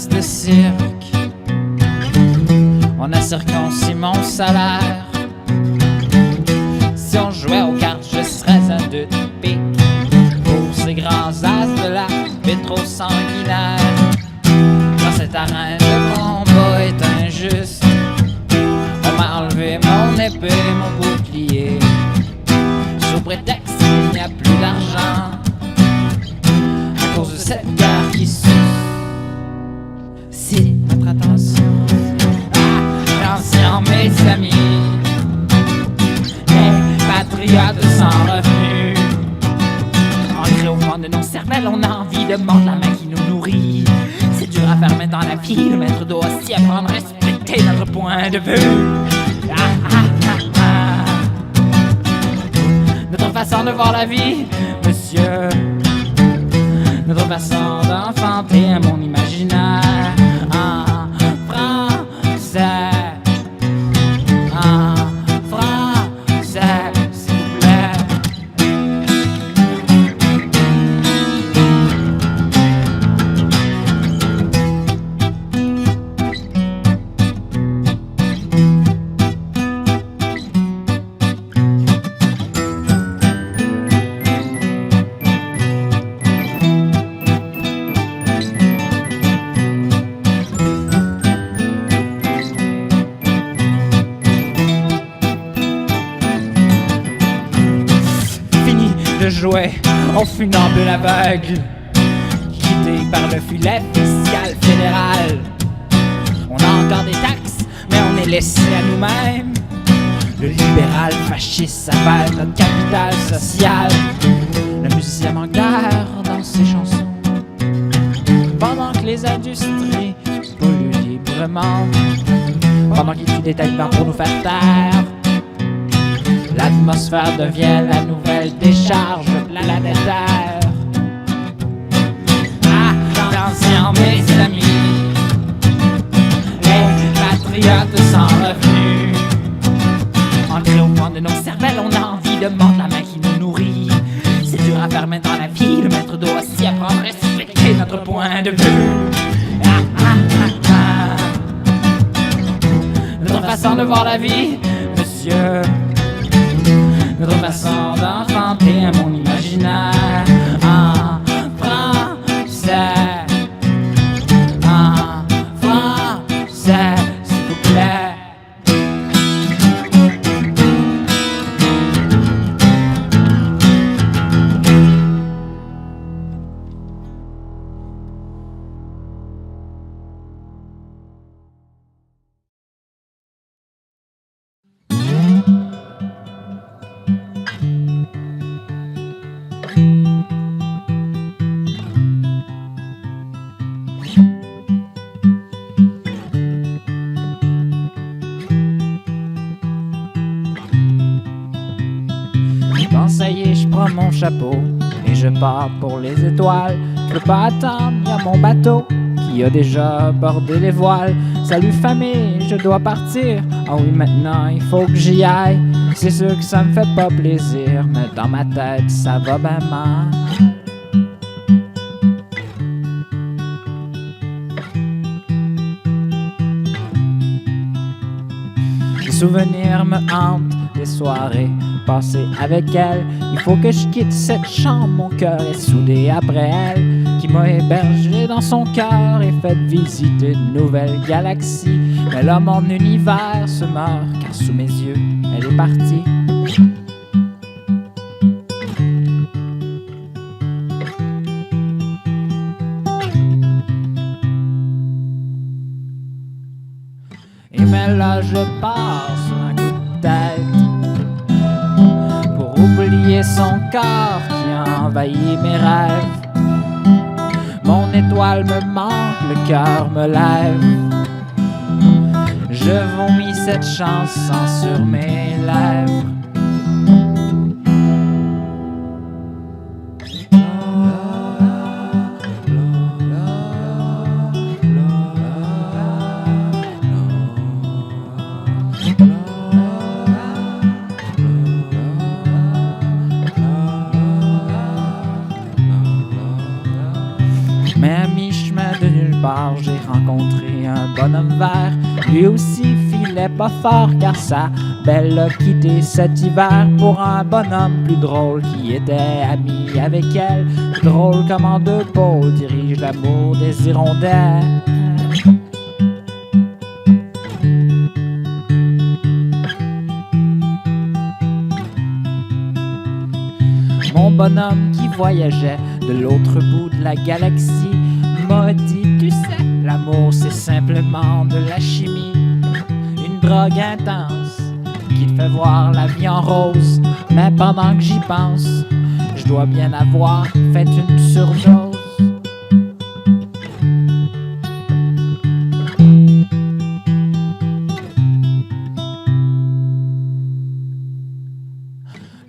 pièces de cirque. On a circoncis mon salaire. Si on jouait aux cartes, je serais un deux de pique. Pour ces grands as de la trop sanguinaire. Dans cette arène, le combat est injuste. On m'a enlevé mon épée, mon bouclier, sous prétexte qu'il n'y a plus d'argent, à cause de cette guerre qui suce. Si notre attention, attention mes amis, les patriotes sans revenu, ancrés au fond de nos cervelles, on a envie de mordre la main qui nous nourrit. C'est dur à faire mais dans la vie, le maître doit aussi apprendre à respecter notre point de vue. Notre façon de voir la vie, monsieur, notre façon d'enfanter mon imaginaire en français, s'il vous plaît. Jouer au funambule aveugle, guidé par le filet fiscal fédéral. On a encore des taxes, mais on est laissé à nous-mêmes. Le libéral fasciste s'appelle notre capital social. Le musicien manque d'air dans ses chansons, pendant que les industries polluent librement, pendant qu'ils tuent des talibans pour nous faire taire. L'atmosphère devient la nouvelle décharge planétaire. Attention mes amis, les patriotes sans revenu, ancrés au fond de nos cervelles, on a envie de mordre la main qui nous nourrit. C'est dur à faire mais dans la vie, le maître doit aussi apprendre à respecter notre point de vue. Notre façon de voir la vie, monsieur, notre façon d'enfanter mon imaginaire en français, s'il vous plaît. Bon, ça y est, je prends mon chapeau et je pars pour les étoiles. Je peux pas attendre, y a mon bateau qui a déjà bordé les voiles. Salut famille, je dois partir. Ah oui, maintenant il faut que j'y aille. C'est sûr que ça me fait pas plaisir, mais dans ma tête ça va ben mal. Les souvenirs me hantent, des soirées passées avec elle. Il faut que je quitte cette chambre, mon cœur est soudé après elle, qui m'a hébergé dans son cœur et fait visiter une nouvelle galaxie. Mais là mon univers se meurt, car sous mes yeux elle est partie. Et mais là je pars sur un coup de tête pour oublier son corps qui a envahi mes rêves. Mon étoile me manque, le cœur me lève. Je vomis cette chanson sur mes lèvres. Mais à mi-chemin de nulle quelque part, j'ai rencontré un bonhomme vert. Lui aussi filait pas fort car sa belle l'a quitté cet hiver pour un bonhomme plus drôle qui était ami avec elle. Drôle comme en deux pôles dirige l'amour des hirondelles. Mon bonhomme qui voyageait de l'autre bout de la galaxie m'a dit, tu sais, l'amour c'est simplement de la chimie, une drogue intense qui te fait voir la vie en rose. Mais pendant que j'y pense, je dois bien avoir fait une surdose.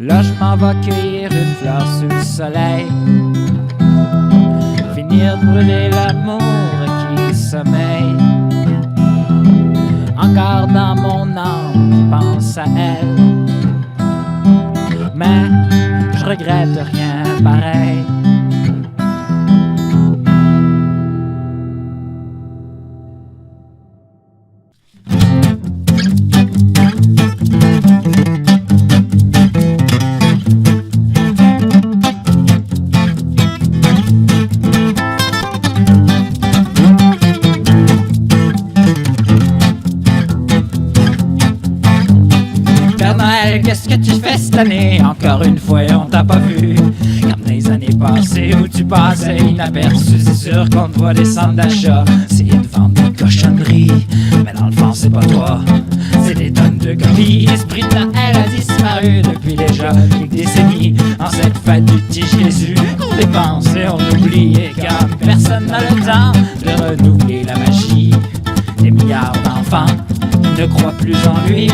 Là je m'en vais cueillir une fleur sous le soleil, finir de brûler l'amour qui sommeille encore dans mon âme qui pense à elle. Mais je regrette rien pareil. Qu'est-ce que tu fais cette année? Encore une fois, on t'a pas vu. Comme dans les années passées où tu passais inaperçu. C'est sûr qu'on te voit des centres d'achat, essayer de vendre des cochonneries. Mais dans le fond, c'est pas toi, c'est des tonnes de copies. L'esprit de Noël a disparu depuis déjà quelques décennies. En cette fête du petit Jésus, on dépense et on oublie. Et comme personne n'a le temps de renouveler la magie, des milliards d'enfants ne croient plus en lui.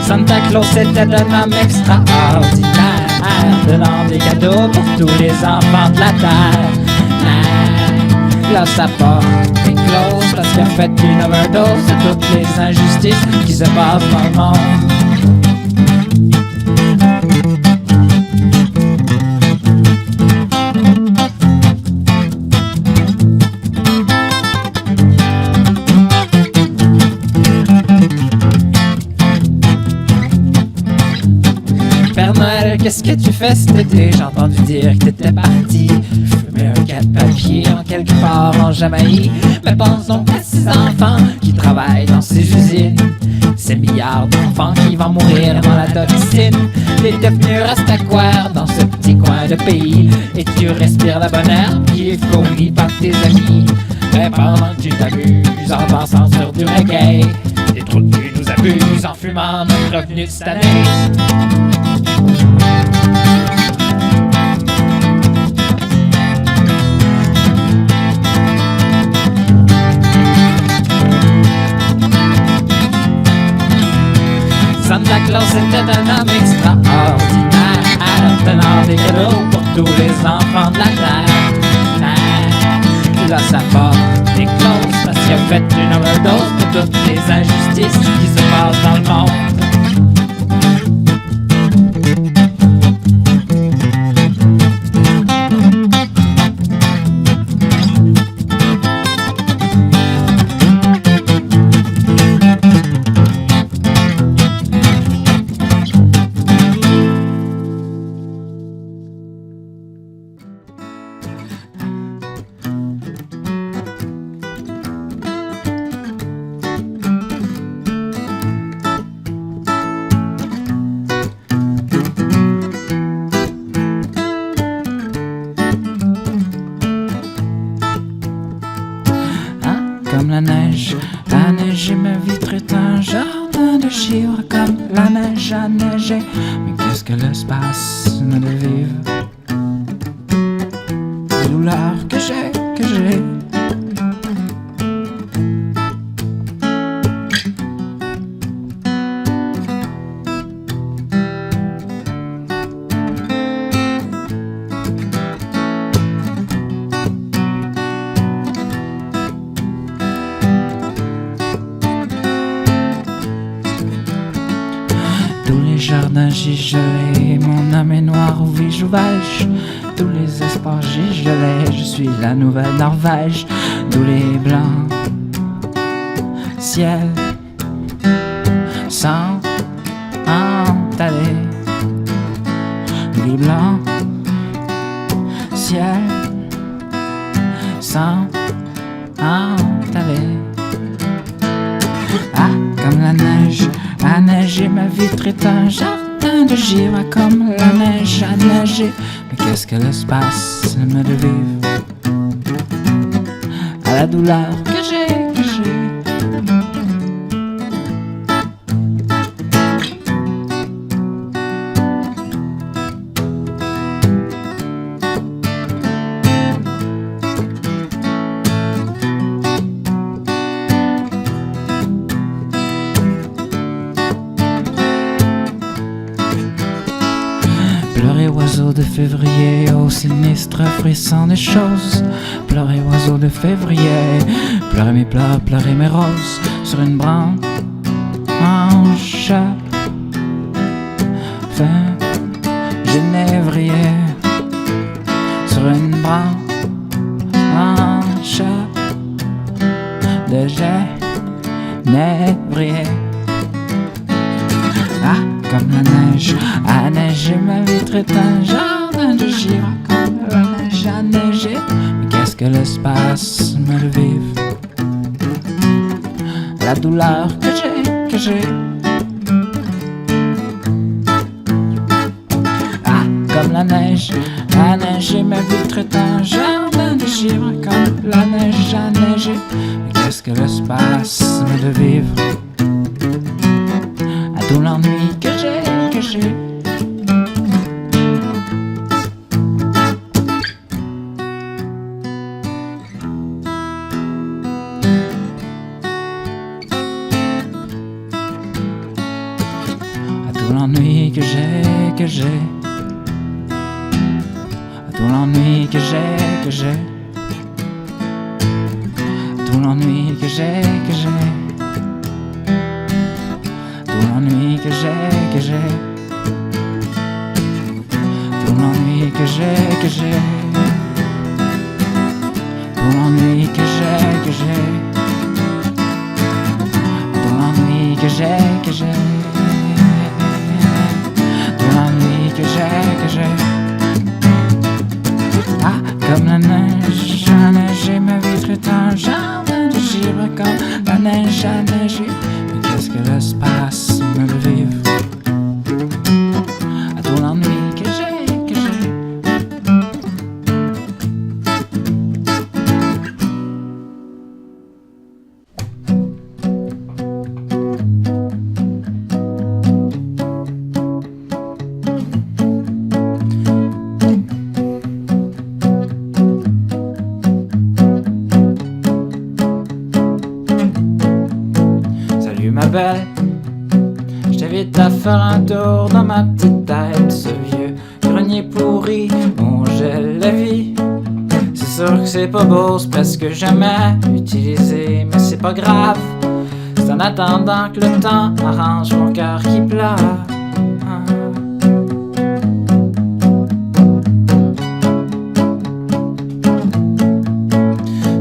Santa Claus était un homme extraordinaire, donnant des cadeaux pour tous les enfants de la terre. Mais là sa porte est close parce qu'il a fait une overdose de toutes les injustices qui se passent dans le monde. Père Noël, qu'est-ce que tu fais cet été? J'ai entendu dire que t'étais parti fumer un 4 papier en quelque part en Jamaïque. Mais pense donc à ces enfants qui travaillent dans ces usines, ces milliards d'enfants qui vont mourir dans la toxine. T'es devenu rastaquaire dans ce petit coin de pays et tu respires la bonne herbe qui est fournie par tes amis. Mais pendant que tu t'amuses en dansant sur du reggae, les trous de cul nous abusent en fumant notre revenu de cette année. Santa Claus était un homme extraordinaire, donnant des cadeaux pour tous les enfants de la terre. Mais là sa porte est close parce qu'il a fait une overdose pour toutes les injustices qui se passent dans le monde. Comme la neige et ma vitre est un jardin de givre. Comme la neige a neigé, mais qu'est-ce que l'espace me de vivre? La douleur que j'ai jardin j'ai gelé, mon âme est noire où vis sauvage. Tous les espoirs j'ai gelé, je suis la nouvelle Norvège. D'où les blancs ciel sans aller. Les blancs ciel sans aller. Ah, comme la neige a neigé, ma vitre est un jardin de givre. Comme la neige a neigé, mais qu'est-ce que l'espace me de vivre à la douleur que j'ai. Pleurez oiseau de février, au sinistre frisson des choses. Pleurez oiseau de février, pleurez mes pleurs, pleurez mes roses. Sur une branche fin genévrier. Sur une branche de genévrier. Ah, comme la neige a neigé, ma vitre est un jardin de givre. Comme la neige a neigé, mais qu'est-ce que l'espace me le vive, la douleur que j'ai. Ah, comme la neige a neigé, ma vitre est un jardin de givre. Comme la neige a neigé, mais qu'est-ce que l'espace me le vive, tout l'ennui que j'ai. À tout l'ennui que j'ai. À tout l'ennui que j'ai. À tout l'ennui que j'ai. Tout l'ennui que j'ai. Tout l'ennui que j'ai. Tout l'ennui que j'ai. Tout l'ennui que j'ai. Tout l'ennui que j'ai. Ah, comme la neige a neigé, ma vitre est un jardin de givre. Comme la neige a neigé, mais qu'est-ce que l'espace me le vive, à tout l'ennui que j'ai. Salut ma belle, je t'invite à faire un tour dans ma petite tête. Ce vieux grenier pourri, on gèle la vie. C'est sûr que c'est pas beau, c'est presque jamais utilisé, mais c'est pas grave. C'est en attendant que le temps arrange mon cœur qui pleure.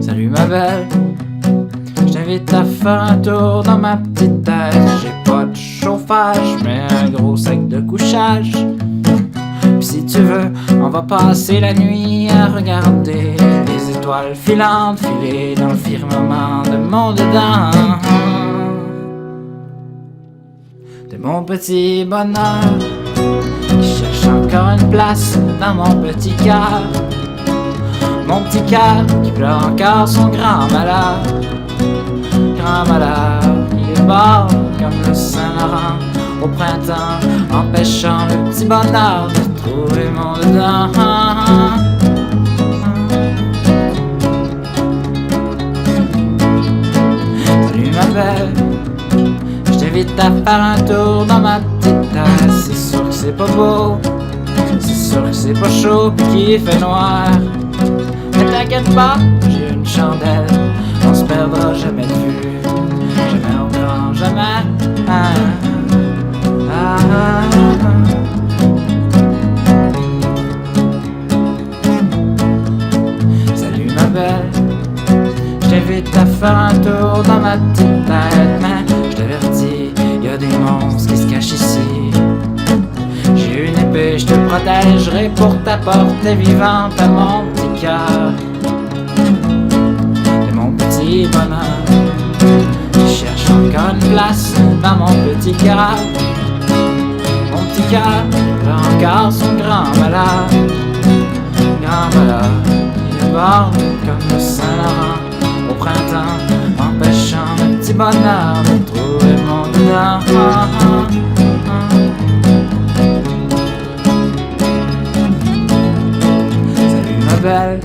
Salut ma belle, je t'invite à faire un tour dans ma petite tête. J'ai pas de chauffage, mais un gros sac de couchage. Pis si tu veux, on va passer la nuit à regarder les étoiles filantes filer dans le firmament de mon dedans. De mon petit bonheur qui cherche encore une place dans mon petit cœur. Mon petit cœur qui pleure encore son grand malheur. Grand malheur, il est bord comme le Saint-Laurent au printemps, empêchant le petit bonheur de trouver mon dedans. Salut ma belle, je t'invite à faire un tour dans ma petite tasse. C'est sûr que c'est pas beau, c'est sûr que c'est pas chaud pis qu'il fait noir. Mais t'inquiète pas, j'ai une chandelle, on se perdra jamais de vue, jamais au grand jamais. Ah, ah, ah, ah. t'invite à faire un tour dans ma petite tête. Mais je t'avertis, y a des monstres qui se cachent ici. J'ai une épée, je te protégerai pour t'apporter vivante à mon petit cœur. Et mon petit bonheur qui cherche encore une place dans mon petit cœur. Mon petit cœur a encore son grand malheur. Grand malheur, il est mort comme le Saint-Laurent au printemps, empêchant mon petit bonheur de trouver mon bonheur. Salut ma belle,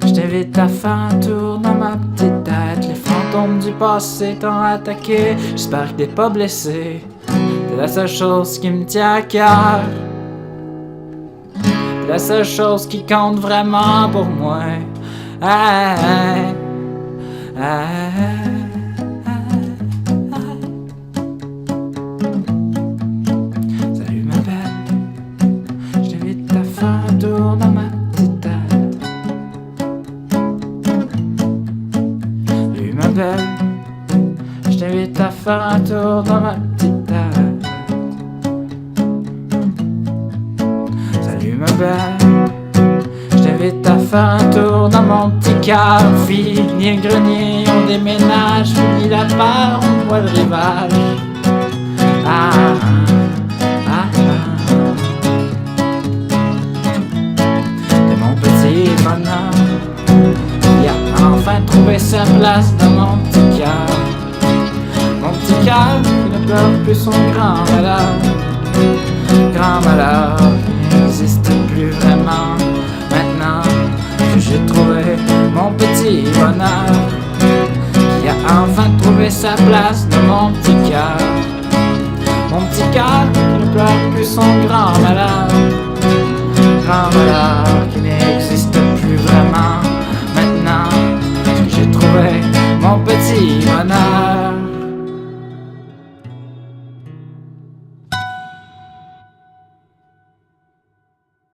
je t'invite à faire un tour dans ma petite tête. Les fantômes du passé t'ont attaqué, j'espère que t'es pas blessé. C'est la seule chose qui me tient à cœur. C'est la seule chose qui compte vraiment pour moi. Salut ma belle, je t'invite à faire un tour dans ma petite tête. Salut ma belle, je t'invite à faire un tour dans ma petite tête. Salut ma belle, je t'invite à faire un tour dans mon petit cœur. Fini le grenier, on déménage. Fini la peur, on voit le rivage. De mon petit bonheur qui a enfin trouvé sa place dans mon petit cœur. Mon petit cœur qui ne pleure plus son grand malheur. Grand malheur qui n'existe plus vraiment. Maintenant que j'ai trouvé mon petit bonheur, qui a enfin trouvé sa place dans mon petit cœur. Mon petit cœur qui ne pleure plus son grand malheur. Grand malheur qui n'existe plus vraiment. Maintenant que j'ai trouvé mon petit bonheur.